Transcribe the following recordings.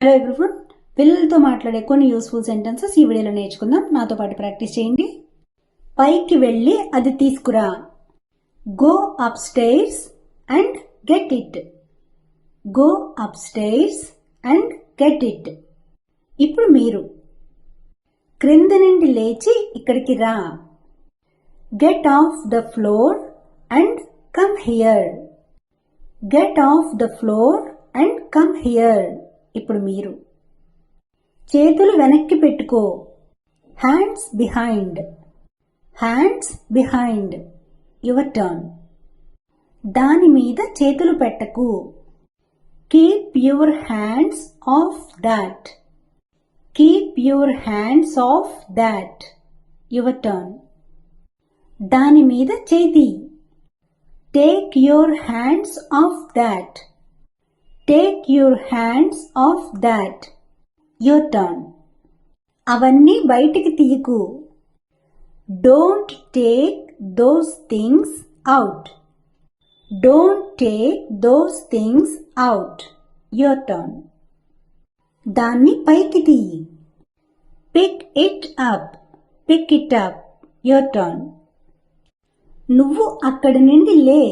Hello everyone, పిల్లలతో మాట్లాడే కొన్ని యూస్ఫుల్ సెంటెన్సెస్ ఈ వీడియోలో నేర్చుకుందాం. నాతో పాటు ప్రాక్టీస్ చేయండి. పైకి వెళ్ళి అది తీసుకురా. Go up stairs and get it. Go up stairs and get it. ఇప్పుడు మీరు క్రింద నుండి లేచి ఇక్కడికి రా. Get off the floor and come here. Get off the floor and come here. ఇప్పుడు మీరు చేతులు వెనక్కి పెట్టుకో. Hands behind. Hands behind. Your turn. దాని మీద చేతులు పెట్టకు. Keep your hands of that. Keep your hands of that. Your turn. దాని మీద చేతి. Take your hands of that. Take your hands off that. Your turn. అవన్నీ బయటికి తీయకు. Don't take those things out. Don't take those things out. Your turn. దాన్ని పైకి తీయి. Pick it up. Pick it up. Your turn. నువ్వు అక్కడి నుండి లే.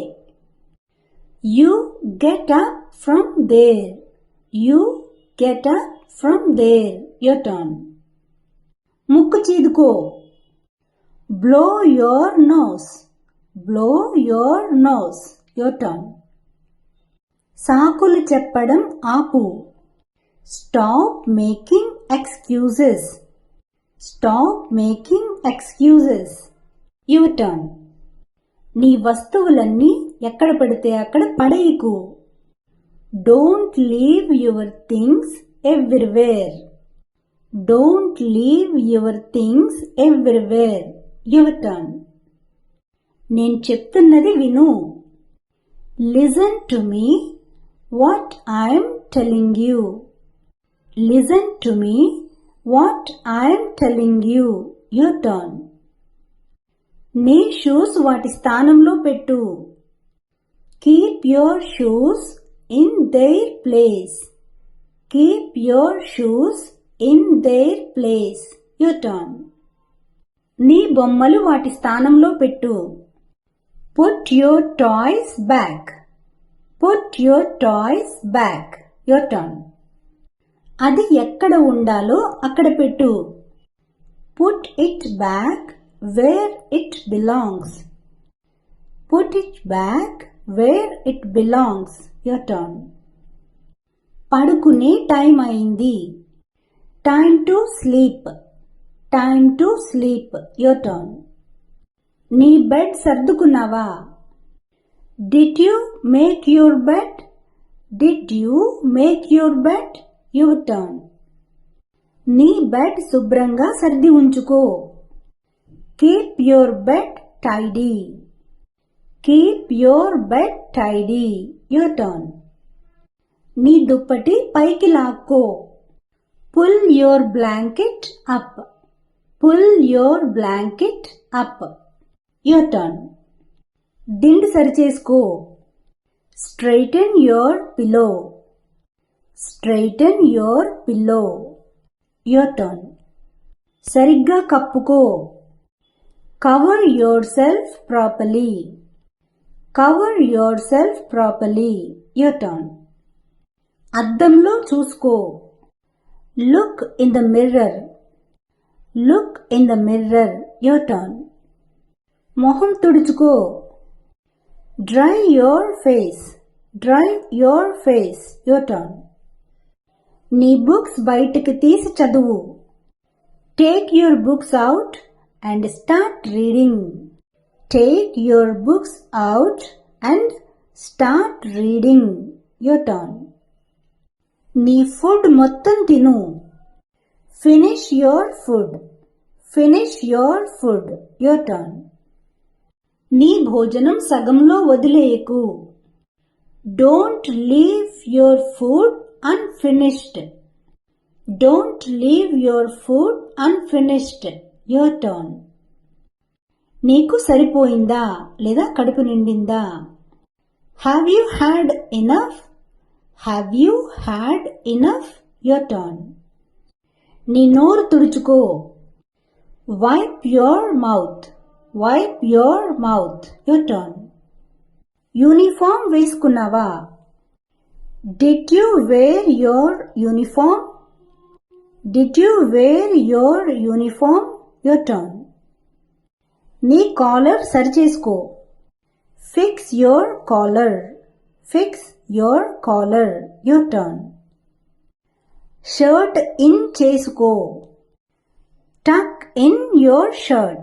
You get up from there. You get up from there. Your turn. ముక్కు చీదుకో. Blow your nose. Blow your nose. Your turn. సాకులు చెప్పడం ఆపు. Stop making excuses. Stop making excuses. Your turn. నీ వస్తువులన్నీ ఎక్కడ పడితే అక్కడ పడేయకు. Don't leave your things everywhere. Don't leave your things everywhere. Your turn. నేను చెప్తున్నది విను. Listen to me what I'm telling you. Listen to me what I'm telling you. Your turn. నీ షూస్ వాటి స్థానంలో పెట్టు. Keep your shoes in their place. Keep your shoes in their place. Your turn. నీ బొమ్మలు వాటి స్థానంలో పెట్టు. Put your toys back. Put your toys back. Your turn. అది ఎక్కడ ఉండాలో అక్కడ పెట్టు. Put it back where it belongs. Put it back where it belongs. Your turn. పడుకునే టైం అయింది. Time to sleep. Time to sleep. Your turn. నీ bed సర్దుకున్నావా? Did you make your bed? Did you make your bed? Your turn. నీ bed శుభ్రంగా సర్ది ఉంచుకో. Keep your bed tidy. Keep your bed tidy. Your turn. నీ దుప్పటి పైకి లాక్కో. Pull your blanket up. Pull your blanket up. Your turn. దిండు సరిచేసుకో. Straighten your pillow. Straighten your pillow. Your turn. సరిగ్గా కప్పుకో. Cover yourself properly. Cover yourself properly. Your turn. అద్దంలో చూసుకో. Look in the mirror. Look in the mirror. Your turn. మొహం తుడుచుకో. Dry your face. Dry your face. Your turn. నీ books బయటికి తీసి చదువు. Take your books out and start reading. Take your books out and start reading. Your turn. నీ food మొత్తం తిను. Finish your food. Finish your food. Your turn. నీ భోజనం సగంలో వదిలేయకు. Don't leave your food unfinished. Don't leave your food unfinished. Your turn. నీకు సరిపోయిందా లేదా కడుపు నిండిందా? Have you had enough? Have you had enough? your turn. నీ నోరు తుడుచుకో. Wipe your mouth. Wipe your mouth. Your turn. Uniform వేసుకున్నావా? Did you wear your uniform? Did you wear your uniform? Your turn. నీ collar సరిచేసుకో. Fix your collar. Fix your collar. Your turn. Shirt in చేసుకో. Tuck in your shirt.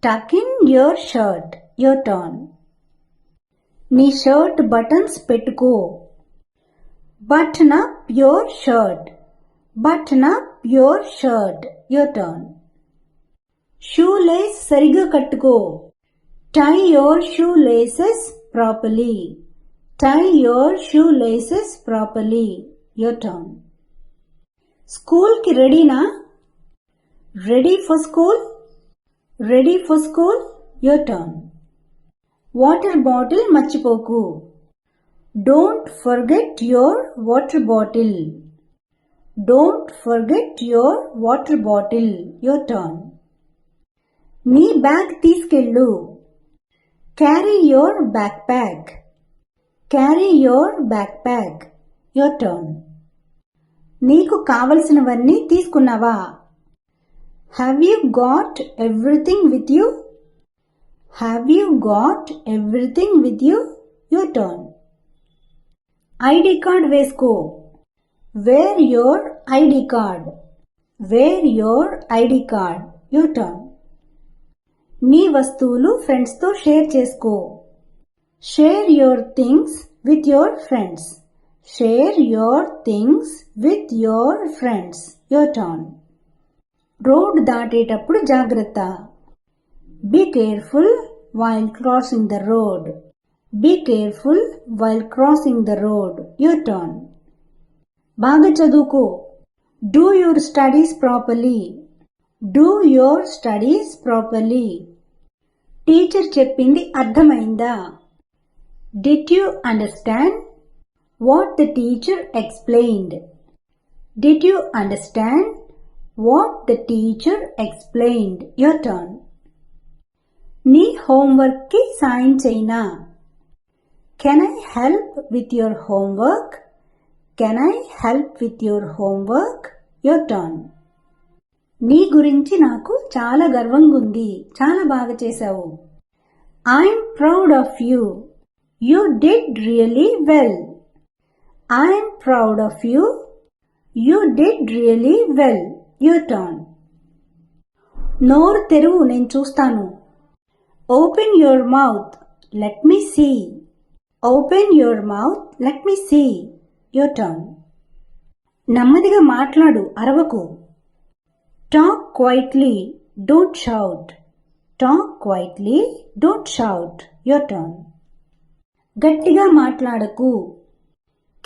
Tuck in your shirt. Your turn. నీ shirt buttons పెట్టుకో. Button up your shirt. Button up your shirt. Your turn. Shoe lace సరిగా కట్టుకో. Tie your shoelaces properly. Tie your shoelaces properly. Your turn. స్కూల్కి రెడీనా? Ready for school? Ready for school? Your turn. Water bottle మర్చిపోకు. Don't forget your water bottle. Don't forget your water bottle. Your turn. నీ bag తీసుకెళ్ళు. Carry your backpack. Carry your backpack. Your turn. నీకు కావలసినవన్నీ తీసుకున్నావా? Have you got everything with you? Have you got everything with you? Your turn. ID card వేసుకో. Wear your ID card. Wear your ID card. Your turn. నీ వస్తువులు ఫ్రెండ్స్తో share చేసుకో. Share your things with your friends. Share your things with your friends. Your turn. Road దాటేటప్పుడు జాగ్రత్త. Be careful while crossing the road. Be careful while crossing the road. Your turn. బాగా చదువుకో. Do your studies properly. Do your studies properly. Teacher చెప్పింది అర్థమైందా? Did you understand what the teacher explained? Did you understand what the teacher explained? Your turn. నీ homework కి సాయం చేయనా? Can I help with your homework? Can I help with your homework? Your turn. నీ గురించి నాకు చాలా గర్వంగా ఉంది. చాలా బాగా చేశావు. I'm proud of you. You did really well. I'm proud of you. You did really well. Your turn. నోరు తెరువు, నేను చూస్తాను. Open your mouth. Let me see. Open your mouth. Let me see. Your turn. నెమ్మదిగా మాట్లాడు, అరవకు. Talk quietly. Don't shout. Talk quietly. Don't shout. Your turn. గట్టిగా మాట్లాడకు.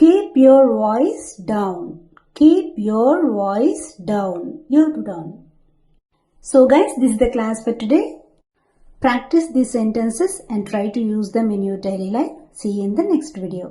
Keep your voice down. Keep your voice down. Your turn. So guys, this is the class for today. Practice these sentences and try to use them in your daily life. See you in the next video.